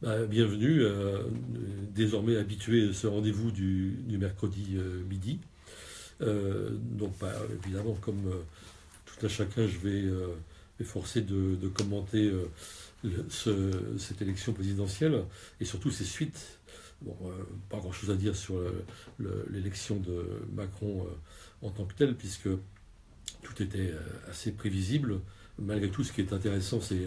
Bienvenue, désormais habitué à ce rendez-vous du mercredi midi. Évidemment, comme tout à chacun, je vais m'efforcer de commenter cette élection présidentielle et surtout ses suites. Bon, pas grand-chose à dire sur l'élection de Macron en tant que telle, puisque tout était assez prévisible. Malgré tout, ce qui est intéressant, c'est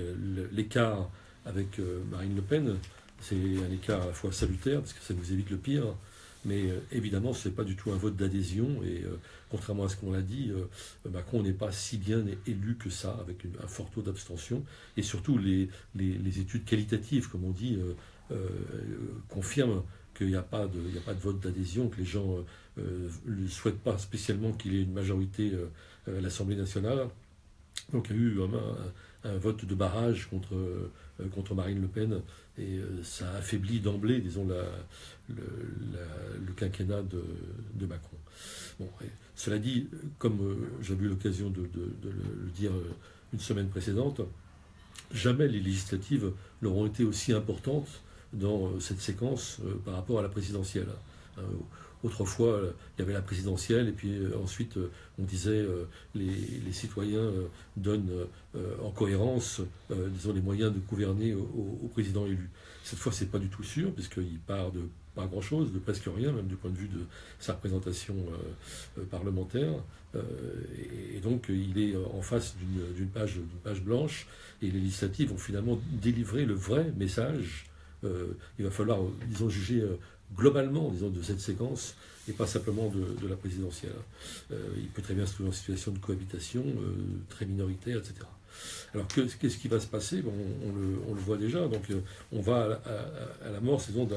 l'écart avec Marine Le Pen. C'est un écart à la fois salutaire, parce que ça nous évite le pire, mais évidemment, ce n'est pas du tout un vote d'adhésion, et contrairement à ce qu'on l'a dit, Macron n'est pas si bien élu que ça, avec un fort taux d'abstention, et surtout les études qualitatives, comme on dit, confirment qu'il n'y a pas de vote d'adhésion, que les gens ne souhaitent pas spécialement qu'il y ait une majorité à l'Assemblée nationale. Donc il y a eu un vote de barrage contre Marine Le Pen, et ça affaiblit d'emblée, disons, le quinquennat de Macron. Bon, cela dit, comme j'avais eu l'occasion de le dire une semaine précédente, jamais les législatives n'auront été aussi importantes dans cette séquence par rapport à la présidentielle. Hein. Autrefois, il y avait la présidentielle, et puis ensuite, on disait les citoyens donnent en cohérence, disons, les moyens de gouverner au président élu. Cette fois, c'est pas du tout sûr, puisqu'il part de pas grand-chose, de presque rien, même du point de vue de sa représentation parlementaire. Et donc, il est en face d'une page blanche, et les législatives vont finalement délivrer le vrai message. Il va falloir, disons, juger globalement, disons, de cette séquence, et pas simplement de la présidentielle. Il peut très bien se trouver en situation de cohabitation, très minoritaire, etc. Alors qu'est-ce qui va se passer? Bon, on le voit déjà. Donc on va à l'amorce, disons,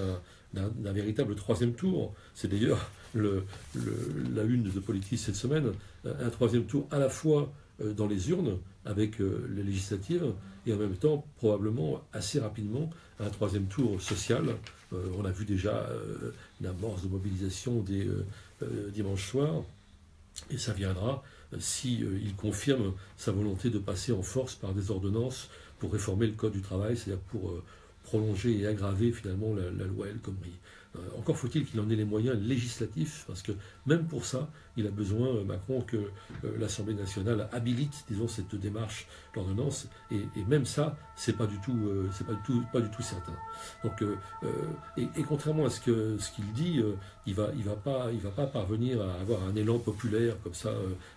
d'un véritable troisième tour. C'est d'ailleurs la une de Politis cette semaine, un troisième tour à la fois dans les urnes avec les législatives, et en même temps, probablement assez rapidement, un troisième tour social. On a vu déjà l'amorce de mobilisation des dimanche soir, et ça viendra si il confirme sa volonté de passer en force par des ordonnances pour réformer le Code du travail, c'est-à-dire pour prolonger et aggraver finalement la loi El Khomri. Encore faut-il qu'il en ait les moyens législatifs, parce que même pour ça, il a besoin, Macron, que l'Assemblée nationale habilite, disons, cette démarche d'ordonnance, et même ça, c'est pas du tout certain. Donc, et contrairement à ce qu'il dit, il va pas parvenir à avoir un élan populaire comme ça,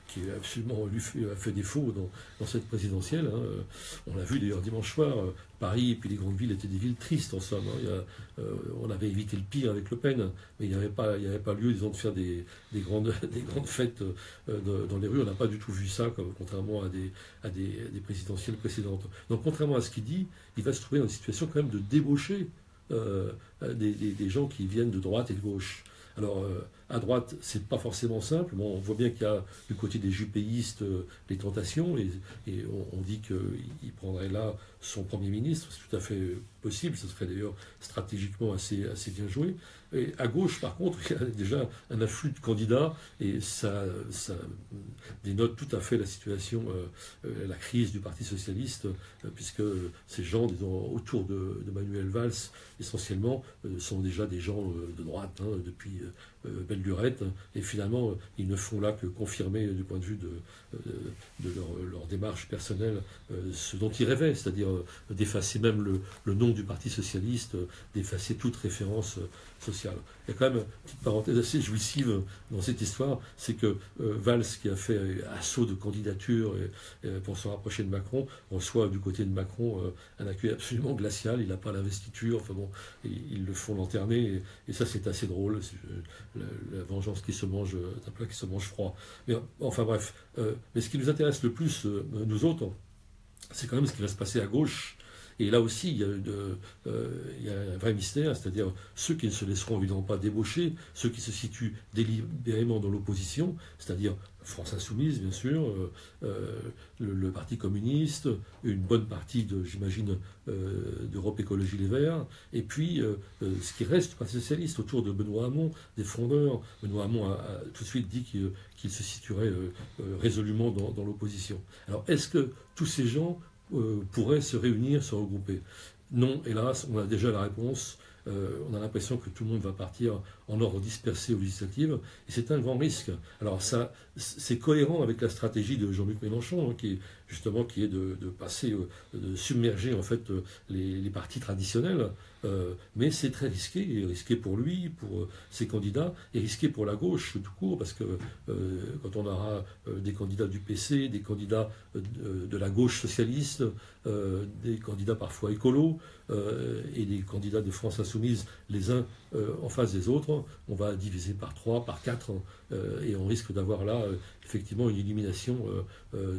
qui absolument lui a fait défaut dans cette présidentielle. Hein. On l'a vu d'ailleurs dimanche soir, Paris et puis les grandes villes étaient des villes tristes en somme. Hein. On avait évité le pire avec Le Pen, mais il n'y avait pas lieu, disons, de faire des grandes fêtes dans les rues. On n'a pas du tout vu ça, contrairement à des présidentielles précédentes. Donc contrairement à ce qu'il dit, il va se trouver dans une situation quand même de débaucher des gens qui viennent de droite et de gauche. Alors, à droite, c'est pas forcément simple. Bon, on voit bien qu'il y a du côté des jupéistes les tentations, et on dit qu'il prendrait là son Premier ministre. C'est tout à fait possible. Ce serait d'ailleurs stratégiquement assez bien joué. Et à gauche, par contre, il y a déjà un afflux de candidats, et ça dénote tout à fait la situation, la crise du Parti socialiste, puisque ces gens, disons, autour de Manuel Valls, essentiellement, sont déjà des gens de droite, hein, depuis belle lurette, et finalement, ils ne font là que confirmer, du point de vue de leur démarche personnelle, ce dont ils rêvaient, c'est-à-dire d'effacer même le nom du Parti socialiste, d'effacer toute référence sociale. Il y a quand même une petite parenthèse assez jouissive dans cette histoire, c'est que Valls, qui a fait assaut de candidature pour se rapprocher de Macron, reçoit du côté de Macron un accueil absolument glacial. Il n'a pas l'investiture, enfin bon, ils le font lanterner, et ça c'est assez drôle. La vengeance qui se mange, un plat qui se mange froid. Mais enfin bref, mais ce qui nous intéresse le plus, nous autres, c'est quand même ce qui va se passer à gauche. Et là aussi, il y a un vrai mystère, c'est-à-dire ceux qui ne se laisseront évidemment pas débaucher, ceux qui se situent délibérément dans l'opposition, c'est-à-dire France Insoumise, bien sûr, le Parti communiste, une bonne partie, j'imagine, d'Europe Écologie Les Verts, et puis ce qui reste du Parti socialiste, autour de Benoît Hamon, des frondeurs. Benoît Hamon a tout de suite dit qu'il se situerait résolument dans l'opposition. Alors, est-ce que tous ces gens pourraient se réunir, se regrouper? Non, hélas, on a déjà la réponse. On a l'impression que tout le monde va partir en ordre dispersé aux législatives, et c'est un grand risque. Alors ça, c'est cohérent avec la stratégie de Jean-Luc Mélenchon, hein, qui est de passer, de submerger en fait les partis traditionnels. Mais c'est très risqué, et risqué pour lui, pour ses candidats, et risqué pour la gauche tout court, parce que quand on aura des candidats du PC, des candidats de la gauche socialiste, des candidats parfois écolos, et des candidats de France Insoumise, les uns en face des autres, on va diviser par 3, par 4, et on risque d'avoir là effectivement une élimination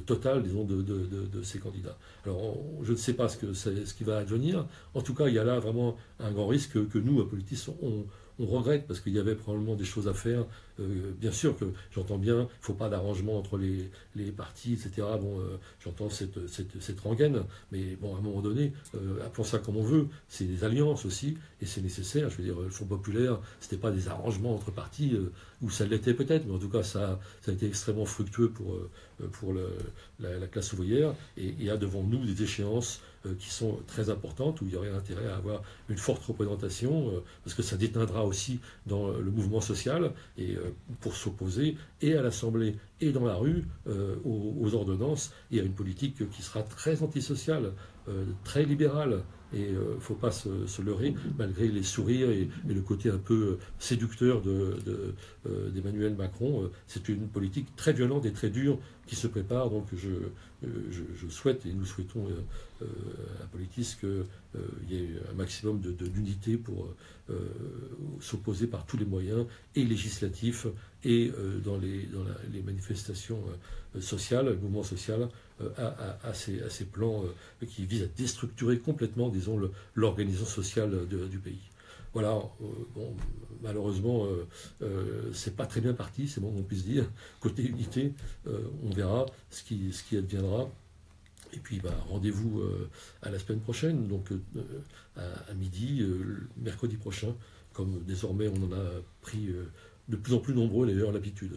totale, disons, de ces candidats. Alors je ne sais pas ce qui va advenir. En tout cas, il y a là vraiment un grand risque que nous, à Politis, on regrette, parce qu'il y avait probablement des choses à faire. Bien sûr que j'entends bien, il ne faut pas d'arrangement entre les partis, etc. Bon, j'entends cette rengaine, mais bon, à un moment donné, appelons ça comme on veut, c'est des alliances aussi, et c'est nécessaire. Je veux dire, le Front populaire, ce n'était pas des arrangements entre partis, ou ça l'était peut-être, mais en tout cas, ça a été extrêmement fructueux pour la classe ouvrière, et il y a devant nous des échéances qui sont très importantes, où il y aurait intérêt à avoir une forte représentation, parce que ça déteindra aussi dans le mouvement social, et pour s'opposer et à l'Assemblée et dans la rue aux ordonnances et à une politique qui sera très antisociale, très libérale. Et il ne faut pas se leurrer, malgré les sourires et le côté un peu séducteur d'Emmanuel Macron. C'est une politique très violente et très dure qui se prépare. Donc je souhaite, et nous souhaitons à Politis, qu'il y ait un maximum d'unité pour s'opposer par tous les moyens, et législatifs, et dans les manifestations sociales, le mouvement social, à ces plans qui visent à déstructurer complètement, disons, l'organisation sociale du pays. Voilà, bon, malheureusement, c'est pas très bien parti, c'est bon qu'on puisse dire. Côté unité, on verra ce qui adviendra. Et puis, rendez-vous à la semaine prochaine, donc à midi, mercredi prochain, comme désormais on en a pris de plus en plus nombreux d'ailleurs l'habitude.